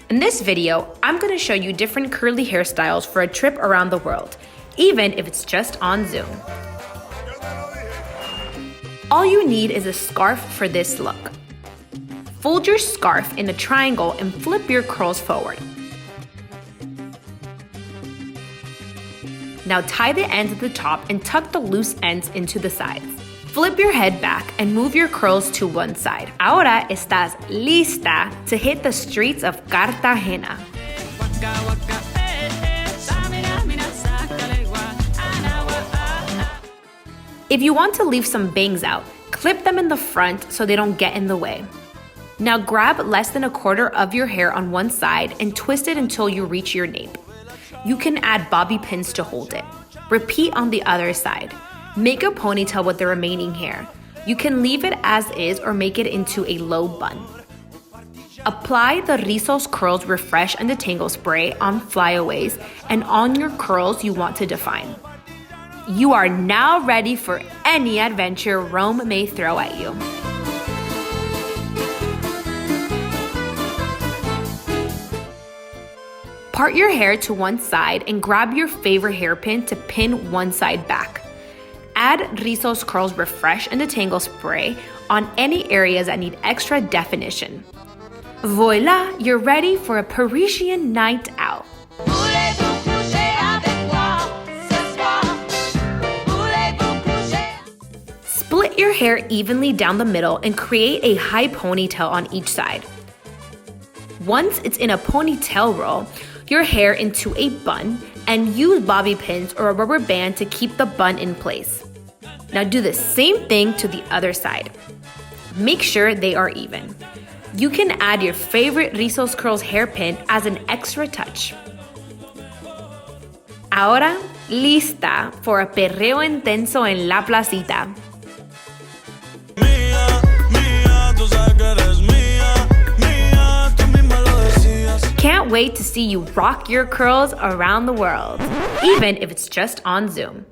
In this video, I'm going to show you different curly hairstyles for a trip around the world, even if it's just on Zoom. All you need is a scarf for this look. Fold your scarf in a triangle and flip your curls forward. Now tie the ends at the top and tuck the loose ends into the sides. Flip your head back and move your curls to one side. Ahora estás lista to hit the streets of Cartagena. If you want to leave some bangs out, clip them in the front so they don't get in the way. Now grab less than a quarter of your hair on one side and twist it until you reach your nape. You can add bobby pins to hold it. Repeat on the other side. Make a ponytail with the remaining hair. You can leave it as is or make it into a low bun. Apply the Rizos Curls Refresh and Detangle Spray on flyaways and on your curls you want to define. You are now ready for any adventure Rome may throw at you. Part your hair to one side and grab your favorite hairpin to pin one side back. Add Rizos Curls Refresh and Detangle Spray on any areas that need extra definition. Voila! You're ready for a Parisian night out. Split your hair evenly down the middle and create a high ponytail on each side. Once it's in a ponytail roll, your hair into a bun and use bobby pins or a rubber band to keep the bun in place. Now do the same thing to the other side. Make sure they are even. You can add your favorite Rizos Curls hairpin as an extra touch. Ahora, lista for a perreo intenso en la placita. Can't wait to see you rock your curls around the world, even if it's just on Zoom.